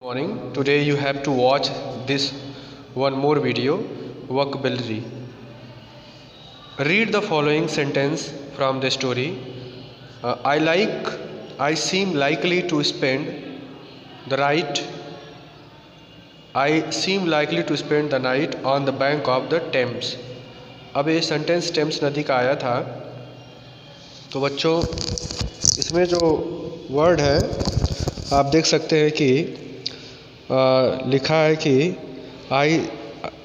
Morning. Today you have to watch this one more video, vocabulary. Read the following sentence from the story. I seem likely to spend the night. I seem likely to spend the night on the bank of the Thames. अब ये sentence Thames नदी का आया था। तो बच्चों इसमें जो वर्ड है आप देख सकते हैं कि लिखा है कि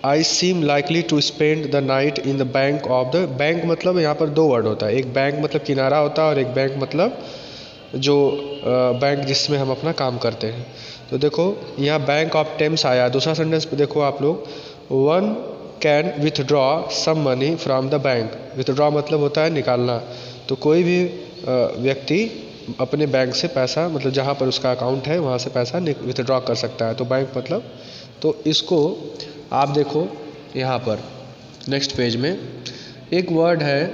I seem likely to spend the night in the bank of the bank. मतलब यहाँ पर दो वर्ड होता है, एक बैंक मतलब किनारा होता है और एक बैंक मतलब जो बैंक जिसमें हम अपना काम करते हैं। तो देखो यहाँ बैंक ऑफ टेम्स आया। दूसरा सेंटेंस पे देखो आप लोग, one can withdraw some money from the bank. Withdraw मतलब होता है निकालना। तो कोई भी व्यक्ति अपने बैंक से पैसा, मतलब जहाँ पर उसका अकाउंट है वहाँ से पैसा विथड्रॉ कर सकता है। तो बैंक मतलब, तो इसको आप देखो यहाँ पर नेक्स्ट पेज में एक वर्ड है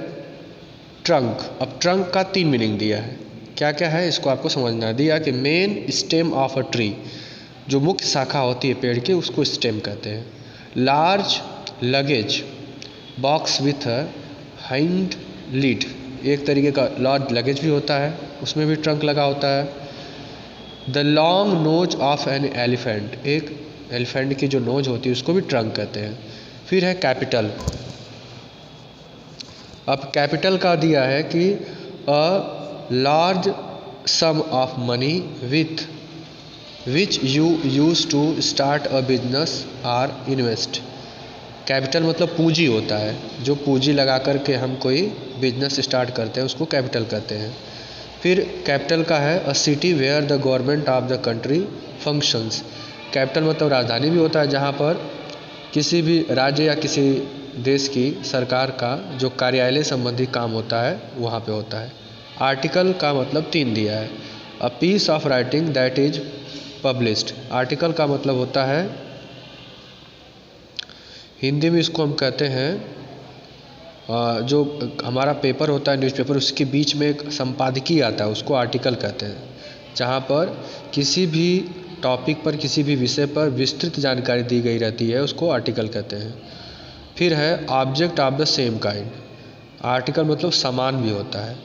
ट्रंक। अब ट्रंक का 3 मीनिंग दिया है। क्या क्या है इसको आपको समझना है। दिया कि main stem of a tree, जो मुख्य शाखा होती है पेड़ की उसको स्टेम कहते हैं। Large luggage box with hind lead, एक तरीके का लार्ज लगेज भी होता है, उसमें भी ट्रंक लगा होता है। The long nose of an elephant, एक एलिफेंट की जो नोज होती है उसको भी ट्रंक कहते हैं। फिर है कैपिटल। अब कैपिटल का दिया है कि a large sum of money with which you use to start a business or invest. Capital मतलब पूंजी होता है, जो पूंजी लगा कर के हम कोई बिजनेस स्टार्ट करते हैं उसको कैपिटल कहते हैं। फिर कैपिटल का है a city where the government of the country functions. Capital मतलब राजधानी भी होता है जहाँ पर किसी भी राज्य या किसी देश की सरकार का जो कार्यालय संबंधी काम होता है वहाँ पे होता है। आर्टिकल का मतलब 3 दिया है। A piece of writing that is published. Article का मतलब होता है, हिंदी में इसको हम कहते हैं जो हमारा पेपर होता है न्यूज़पेपर, उसके बीच में एक संपादकीय आता है उसको आर्टिकल कहते हैं। जहाँ पर किसी भी टॉपिक पर, किसी भी विषय पर विस्तृत जानकारी दी गई रहती है उसको आर्टिकल कहते हैं। फिर है object of the same kind. Article मतलब समान भी होता है।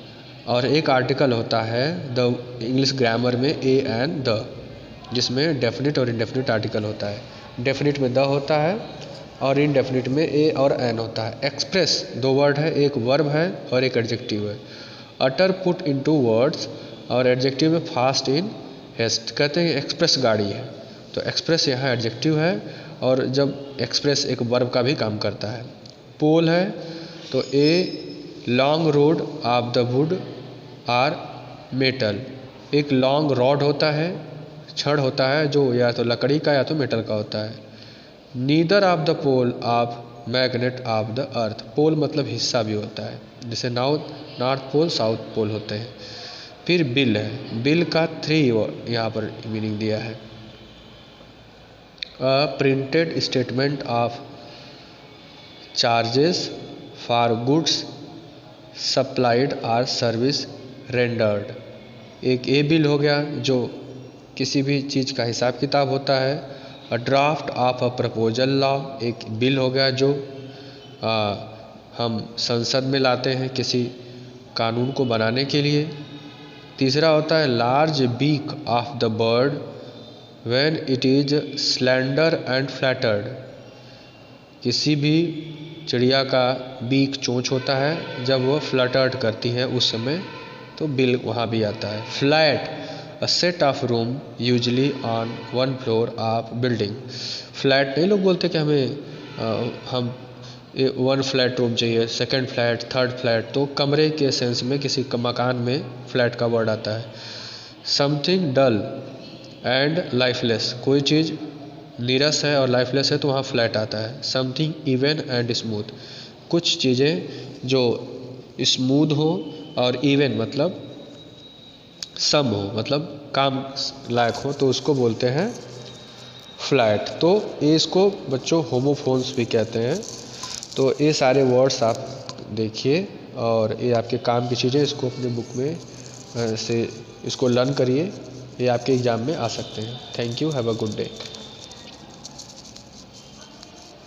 और एक आर्टिकल होता है द इंग्लिश ग्रामर में ए एंड द, जिसमें डेफिनिट और इनडेफिनिट आर्टिकल होता है। डेफिनिट में द होता है और इनडेफिनिट में ए और एन होता है। एक्सप्रेस 2 वर्ड है, एक वर्ब है और एक एडजेक्टिव है। अटर पुट इनटू वर्ड्स और एडजेक्टिव में फास्ट इन हेस्ट। कहते हैं एक्सप्रेस गाड़ी है, तो एक्सप्रेस यहाँ एडजेक्टिव है और जब एक्सप्रेस एक वर्ब का भी काम करता है। पोल है तो a long rod of the wood or metal. एक लॉन्ग रॉड होता है, छड़ होता है जो या तो लकड़ी का या तो मेटल का होता है। Neither of the pole of magnet of the earth. Pole मतलब हिस्सा भी होता है, जैसे नॉर्थ पोल साउथ पोल होते हैं। फिर बिल है, बिल का 3 यहाँ पर मीनिंग दिया है। A printed statement of charges for goods supplied or service rendered. एक ए बिल हो गया जो किसी भी चीज़ का हिसाब किताब होता है। A draft of a proposal law, एक बिल हो गया जो हम संसद में लाते हैं किसी कानून को बनाने के लिए। तीसरा होता है large beak of the bird when it is slender and flattened. किसी भी चिड़िया का बीक चोंच होता है जब वह फ्लटर्ड करती है उस समय, तो बिल वहाँ भी आता है। Flat a set of room usually on 1 floor of building. Flat नहीं लोग बोलते कि हम 1 फ्लैट रूम चाहिए, 2nd फ्लैट, 3rd फ्लैट, तो कमरे के सेंस में किसी मकान में फ्लैट का वर्ड आता है। समथिंग डल एंड लाइफलेस, कोई चीज़ नीरस है और लाइफलेस है तो वहाँ फ्लैट आता है। समथिंग इवन एंड स्मूथ, कुछ चीज़ें जो स्मूथ हो और इवन मतलब सम हो, मतलब काम लायक हो, तो उसको बोलते हैं फ्लैट। तो ये इसको बच्चों होमोफोन्स भी कहते हैं। तो ये सारे वर्ड्स आप देखिए और ये आपके काम की चीज़ें, इसको अपने बुक में से इसको लर्न करिए ये आपके एग्ज़ाम में आ सकते हैं। Thank you, have a good day.